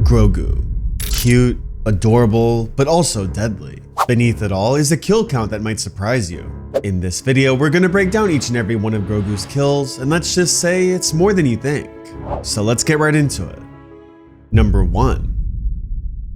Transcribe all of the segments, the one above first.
Grogu. Cute, adorable, but also deadly. Beneath it all is a kill count that might surprise you. In this video, we're gonna break down each and every one of Grogu's kills, and let's just say it's more than you think. So let's get right into it. Number 1.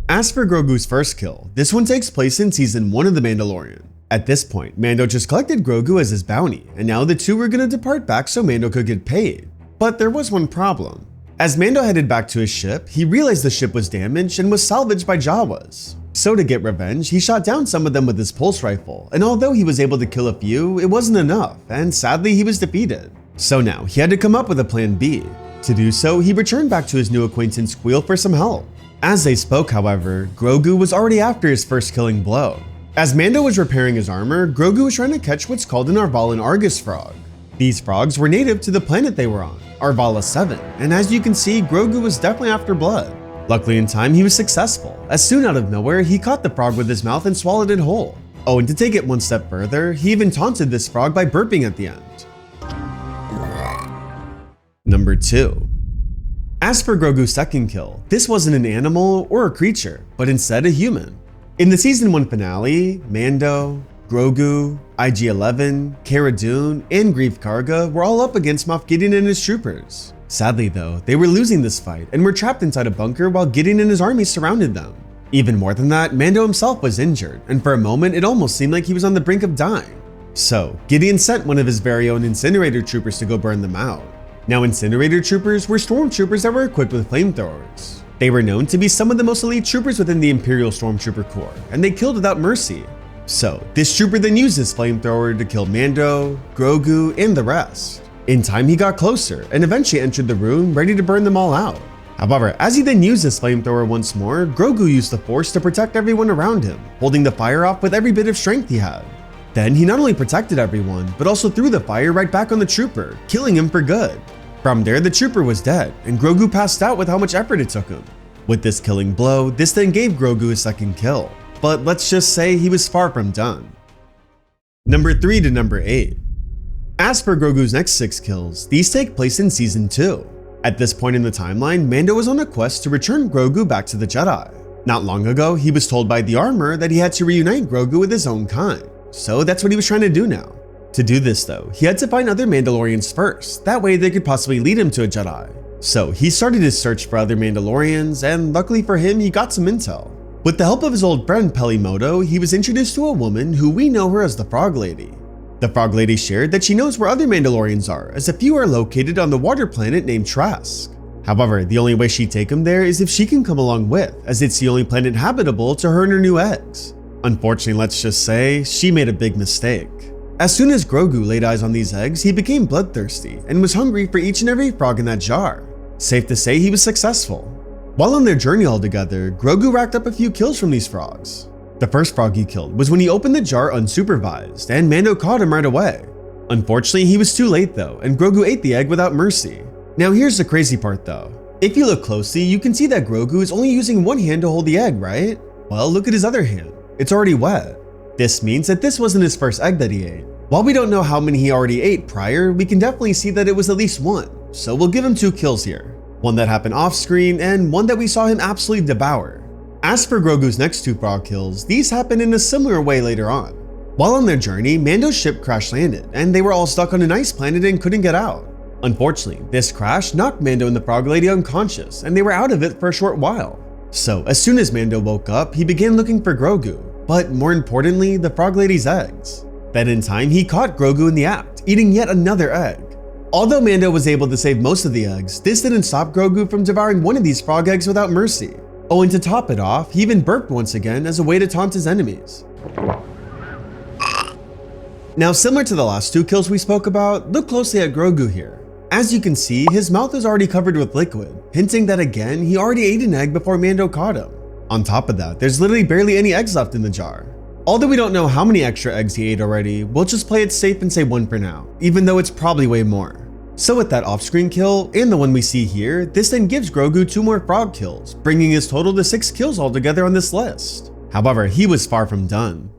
As for Grogu's first kill, this one takes place in Season 1 of The Mandalorian. At this point, Mando just collected Grogu as his bounty, and now the two were gonna depart back so Mando could get paid. But there was one problem. As Mando headed back to his ship, he realized the ship was damaged and was salvaged by Jawas. So to get revenge, he shot down some of them with his pulse rifle, and although he was able to kill a few, it wasn't enough, and sadly he was defeated. So now, he had to come up with a plan B. To do so, he returned back to his new acquaintance Squeal for some help. As they spoke, however, Grogu was already after his first killing blow. As Mando was repairing his armor, Grogu was trying to catch what's called an Arvalan Argus frog. These frogs were native to the planet they were on, Arvala 7, and as you can see, Grogu was definitely after blood. Luckily in time, he was successful, as soon out of nowhere, he caught the frog with his mouth and swallowed it whole. Oh, and to take it one step further, he even taunted this frog by burping at the end. Number 2. As for Grogu's second kill, this wasn't an animal or a creature, but instead a human. In the Season 1 finale, Mando, Grogu, IG-11, Cara Dune, and Greef Karga were all up against Moff Gideon and his troopers. Sadly though, they were losing this fight and were trapped inside a bunker while Gideon and his army surrounded them. Even more than that, Mando himself was injured, and for a moment it almost seemed like he was on the brink of dying. So, Gideon sent one of his very own incinerator troopers to go burn them out. Now, incinerator troopers were stormtroopers that were equipped with flamethrowers. They were known to be some of the most elite troopers within the Imperial Stormtrooper Corps, and they killed without mercy. So, this trooper then used his flamethrower to kill Mando, Grogu, and the rest. In time, he got closer and eventually entered the room ready to burn them all out. However, as he then used his flamethrower once more, Grogu used the Force to protect everyone around him, holding the fire off with every bit of strength he had. Then he not only protected everyone, but also threw the fire right back on the trooper, killing him for good. From there, the trooper was dead, and Grogu passed out with how much effort it took him. With this killing blow, this then gave Grogu his second kill, but let's just say he was far from done. Number 3 to number 8. As for Grogu's next 6 kills, these take place in Season 2. At this point in the timeline, Mando was on a quest to return Grogu back to the Jedi. Not long ago, he was told by the armor that he had to reunite Grogu with his own kind, so that's what he was trying to do now. To do this though, he had to find other Mandalorians first, that way they could possibly lead him to a Jedi. So he started his search for other Mandalorians, and luckily for him, he got some intel. With the help of his old friend Pelimoto, he was introduced to a woman who we know her as the Frog Lady. The Frog Lady shared that she knows where other Mandalorians are, as a few are located on the water planet named Trask. However, the only way she'd take him there is if she can come along with, as it's the only planet habitable to her and her new eggs. Unfortunately, let's just say, she made a big mistake. As soon as Grogu laid eyes on these eggs, he became bloodthirsty and was hungry for each and every frog in that jar. Safe to say he was successful. While on their journey all together, Grogu racked up a few kills from these frogs. The first frog he killed was when he opened the jar unsupervised, and Mando caught him right away. Unfortunately, he was too late though, and Grogu ate the egg without mercy. Now here's the crazy part though. If you look closely, you can see that Grogu is only using one hand to hold the egg, right? Well, look at his other hand. It's already wet. This means that this wasn't his first egg that he ate. While we don't know how many he already ate prior, we can definitely see that it was at least one, so we'll give him 2 kills here. One that happened off screen, and one that we saw him absolutely devour. As for Grogu's next 2 frog kills, these happened in a similar way later on. While on their journey, Mando's ship crash landed, and they were all stuck on an ice planet and couldn't get out. Unfortunately, this crash knocked Mando and the Frog Lady unconscious, and they were out of it for a short while. So as soon as Mando woke up, he began looking for Grogu, but more importantly, the Frog Lady's eggs. Then in time, he caught Grogu in the act, eating yet another egg. Although Mando was able to save most of the eggs, this didn't stop Grogu from devouring one of these frog eggs without mercy. Oh, and to top it off, he even burped once again as a way to taunt his enemies. Now, similar to the last 2 kills we spoke about, look closely at Grogu here. As you can see, his mouth is already covered with liquid, hinting that again, he already ate an egg before Mando caught him. On top of that, there's literally barely any eggs left in the jar. Although we don't know how many extra eggs he ate already, we'll just play it safe and say 1 for now, even though it's probably way more. So with that off-screen kill, and the one we see here, this then gives Grogu 2 more frog kills, bringing his total to 6 kills altogether on this list. However, he was far from done.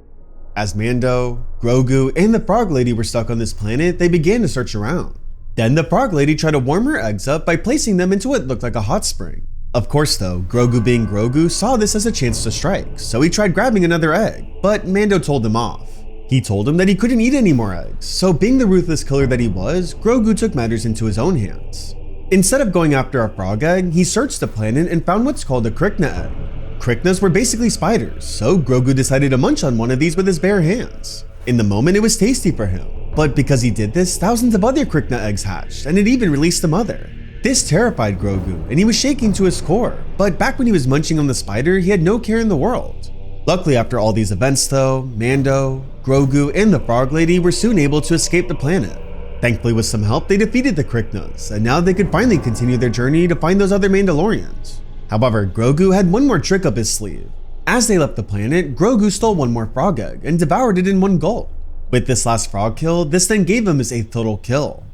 As Mando, Grogu, and the Frog Lady were stuck on this planet, they began to search around. Then the Frog Lady tried to warm her eggs up by placing them into what looked like a hot spring. Of course though, Grogu being Grogu saw this as a chance to strike, so he tried grabbing another egg, but Mando told him off. He told him that he couldn't eat any more eggs, so being the ruthless killer that he was, Grogu took matters into his own hands. Instead of going after a frog egg, he searched the planet and found what's called a Krykna egg. Kryknas were basically spiders, so Grogu decided to munch on one of these with his bare hands. In the moment, it was tasty for him, but because he did this, thousands of other Krykna eggs hatched, and it even released a mother. This terrified Grogu, and he was shaking to his core, but back when he was munching on the spider, he had no care in the world. Luckily, after all these events though, Mando, Grogu, and the Frog Lady were soon able to escape the planet. Thankfully, with some help, they defeated the Kryknas, and now they could finally continue their journey to find those other Mandalorians. However, Grogu had one more trick up his sleeve. As they left the planet, Grogu stole one more frog egg and devoured it in one gulp. With this last frog kill, this then gave him his 8th total kill.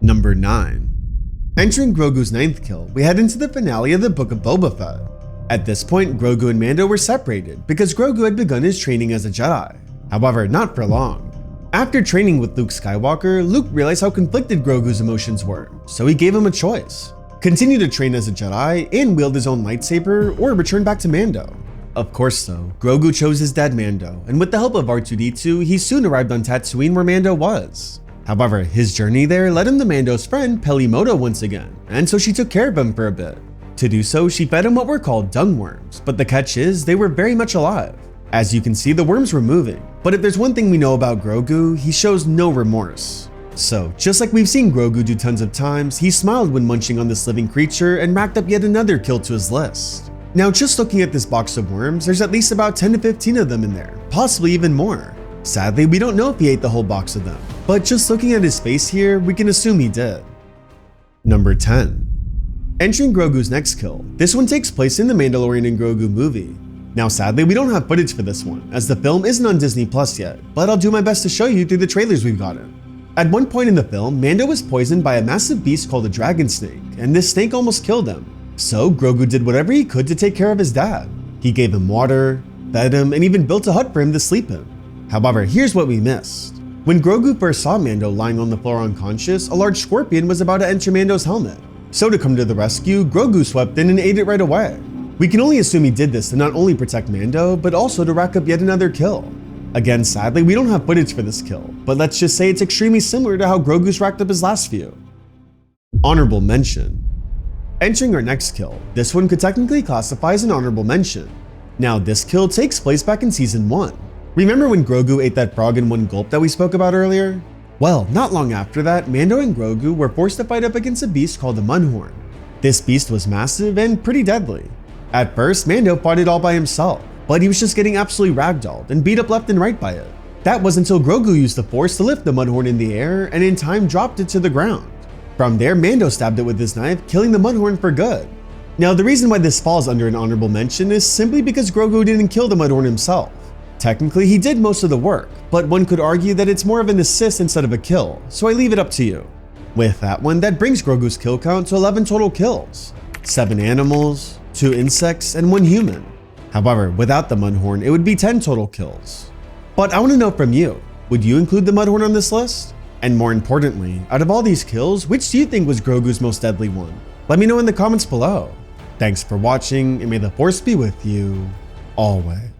Number 9. Entering Grogu's 9th kill, we head into the finale of the Book of Boba Fett. At this point, Grogu and Mando were separated because Grogu had begun his training as a Jedi. However, not for long. After training with Luke Skywalker, Luke realized how conflicted Grogu's emotions were, so he gave him a choice. Continue to train as a Jedi and wield his own lightsaber, or return back to Mando. Of course though, Grogu chose his dad Mando, and with the help of R2-D2, he soon arrived on Tatooine where Mando was. However, his journey there led him to Mando's friend Pelimoto once again, and so she took care of him for a bit. To do so, she fed him what were called dung worms, but the catch is, they were very much alive. As you can see, the worms were moving, but if there's one thing we know about Grogu, he shows no remorse. So, just like we've seen Grogu do tons of times, he smiled when munching on this living creature and racked up yet another kill to his list. Now, just looking at this box of worms, there's at least about 10 to 15 of them in there, possibly even more. Sadly, we don't know if he ate the whole box of them, but just looking at his face here, we can assume he did. Number 10. Entering Grogu's next kill, this one takes place in the Mandalorian and Grogu movie. Now sadly, we don't have footage for this one, as the film isn't on Disney Plus yet, but I'll do my best to show you through the trailers we've gotten. At one point in the film, Mando was poisoned by a massive beast called a dragon snake, and this snake almost killed him. So Grogu did whatever he could to take care of his dad. He gave him water, fed him, and even built a hut for him to sleep in. However, here's what we missed. When Grogu first saw Mando lying on the floor unconscious, a large scorpion was about to enter Mando's helmet. So to come to the rescue, Grogu swept in and ate it right away. We can only assume he did this to not only protect Mando, but also to rack up yet another kill. Again, sadly, we don't have footage for this kill, but let's just say it's extremely similar to how Grogu's racked up his last few. Honorable mention. Entering our next kill, this one could technically classify as an honorable mention. Now, this kill takes place back in Season 1. Remember when Grogu ate that frog in one gulp that we spoke about earlier? Well, not long after that, Mando and Grogu were forced to fight up against a beast called the Mudhorn. This beast was massive and pretty deadly. At first, Mando fought it all by himself, but he was just getting absolutely ragdolled and beat up left and right by it. That was until Grogu used the Force to lift the Mudhorn in the air and in time dropped it to the ground. From there, Mando stabbed it with his knife, killing the Mudhorn for good. Now, the reason why this falls under an honorable mention is simply because Grogu didn't kill the Mudhorn himself. Technically, he did most of the work, but one could argue that it's more of an assist instead of a kill, so I leave it up to you. With that one, that brings Grogu's kill count to 11 total kills. 7 animals, 2 insects, and 1 human. However, without the Mudhorn, it would be 10 total kills. But I want to know from you, would you include the Mudhorn on this list? And more importantly, out of all these kills, which do you think was Grogu's most deadly one? Let me know in the comments below. Thanks for watching, and may the Force be with you always.